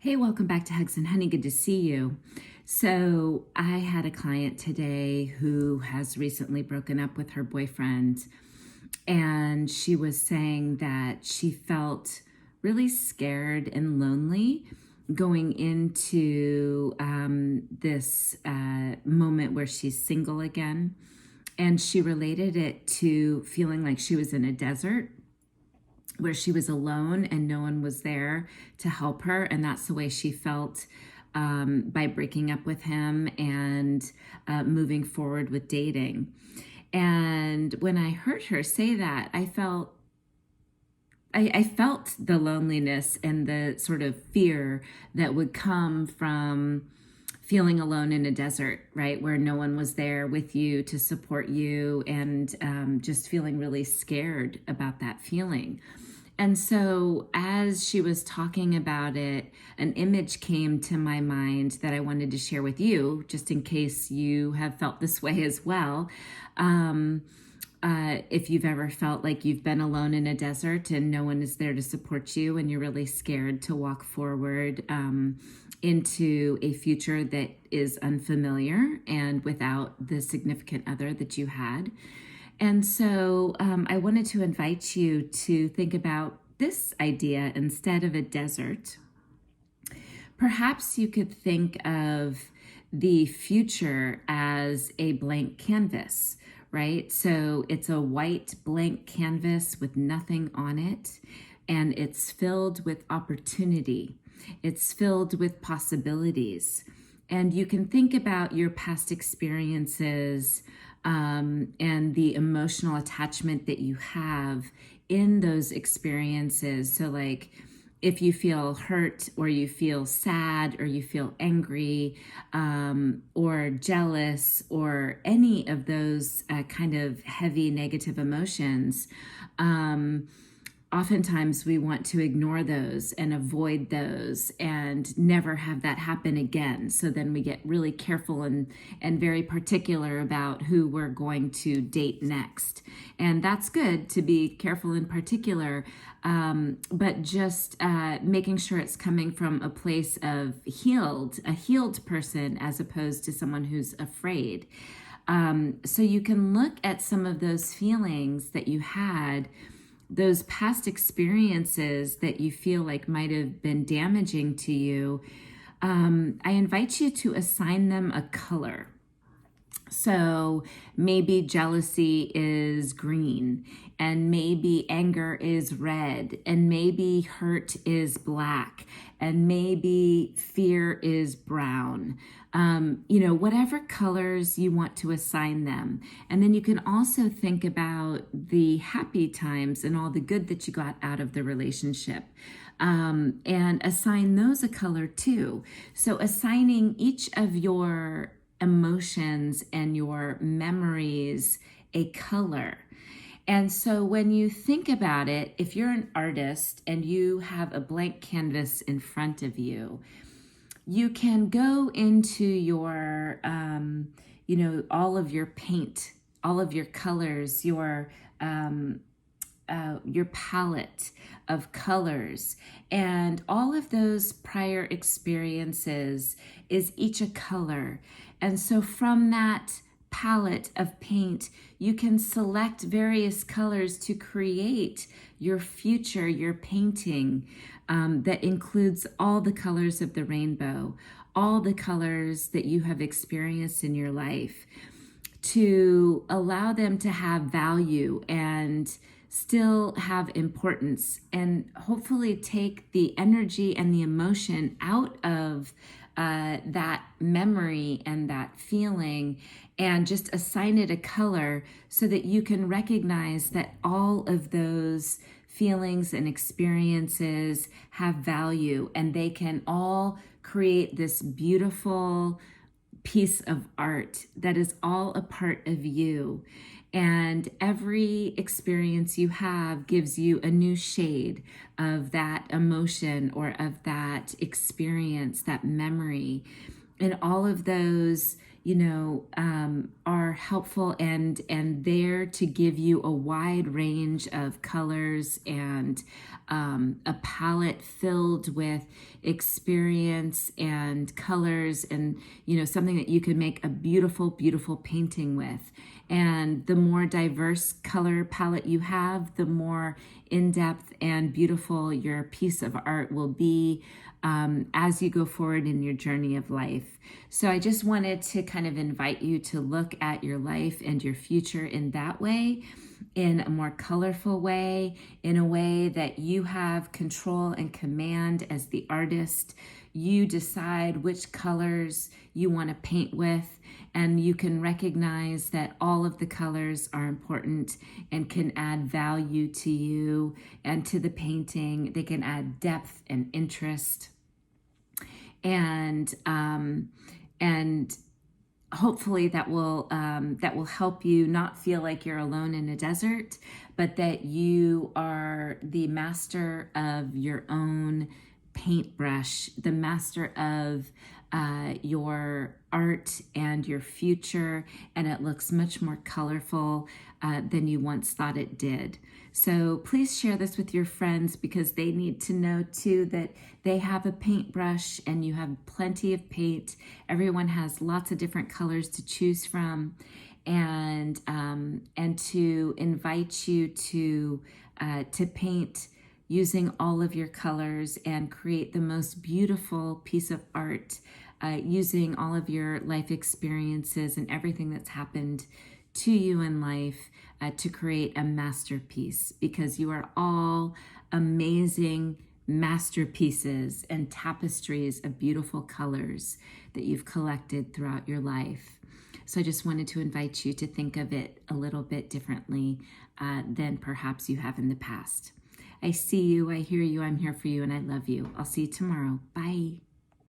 Hey, welcome back to Hugs and Honey. Good to see you. So, I had a client today who has recently broken up with her boyfriend, and she was saying that she felt really scared and lonely going into this moment where she's single again. And she related it to feeling like she was in a desert where she was alone and no one was there to help her. And that's the way she felt by breaking up with him and moving forward with dating. And when I heard her say that, I felt the loneliness and the sort of fear that would come from feeling alone in a desert, right? Where no one was there with you to support you, and just feeling really scared about that feeling. And so, as she was talking about it, an image came to my mind that I wanted to share with you, just in case you have felt this way as well. If you've ever felt like you've been alone in a desert and no one is there to support you, and you're really scared to walk forward into a future that is unfamiliar and without the significant other that you had. And so I wanted to invite you to think about this idea instead of a desert. Perhaps you could think of the future as a blank canvas, right? So it's a white blank canvas with nothing on it, and it's filled with opportunity. It's filled with possibilities. And you can think about your past experiences and the emotional attachment that you have in those experiences. So, like, if you feel hurt or you feel sad or you feel angry or jealous or any of those kind of heavy negative emotions, oftentimes we want to ignore those and avoid those and never have that happen again. So then we get really careful and very particular about who we're going to date next. And that's good to be careful and particular, but just making sure it's coming from a place of a healed person, as opposed to someone who's afraid. So you can look at some of those feelings that you had, those past experiences that you feel like might have been damaging to you. I invite you to assign them a color. So maybe jealousy is green, and maybe anger is red, and maybe hurt is black, and maybe fear is brown. Whatever colors you want to assign them. And then you can also think about the happy times and all the good that you got out of the relationship. And assign those a color too. So assigning each of your emotions and your memories a color. And so when you think about it, if you're an artist and you have a blank canvas in front of you, you can go into your, all of your paint, all of your colors, your palette of colors, and all of those prior experiences is each a color. And so from that palette of paint, you can select various colors to create your future, your painting that includes all the colors of the rainbow, all the colors that you have experienced in your life, to allow them to have value and still have importance, and hopefully take the energy and the emotion out of that memory and that feeling, and just assign it a color so that you can recognize that all of those feelings and experiences have value, and they can all create this beautiful piece of art that is all a part of you. And every experience you have gives you a new shade of that emotion or of that experience, that memory. And all of those, are helpful and there to give you a wide range of colors and a palette filled with experience and colors, and something that you can make a beautiful, beautiful painting with. And the more diverse color palette you have, the more in-depth and beautiful your piece of art will be as you go forward in your journey of life. So I just wanted to kind of invite you to look at your life and your future in that way, in a more colorful way, in a way that you have control and command as the artist. You decide which colors you want to paint with, and you can recognize that all of the colors are important and can add value to you and to the painting. They can add depth and interest, and hopefully that will help you not feel like you're alone in a desert, but that you are the master of your own paintbrush, the master of your art and your future, and it looks much more colorful than you once thought it did. So please share this with your friends, because they need to know too that they have a paintbrush and you have plenty of paint. Everyone has lots of different colors to choose from, and to invite you to paint using all of your colors and create the most beautiful piece of art using all of your life experiences and everything that's happened to you in life to create a masterpiece, because you are all amazing masterpieces and tapestries of beautiful colors that you've collected throughout your life. So I just wanted to invite you to think of it a little bit differently than perhaps you have in the past. I see you, I hear you, I'm here for you, and I love you. I'll see you tomorrow. Bye.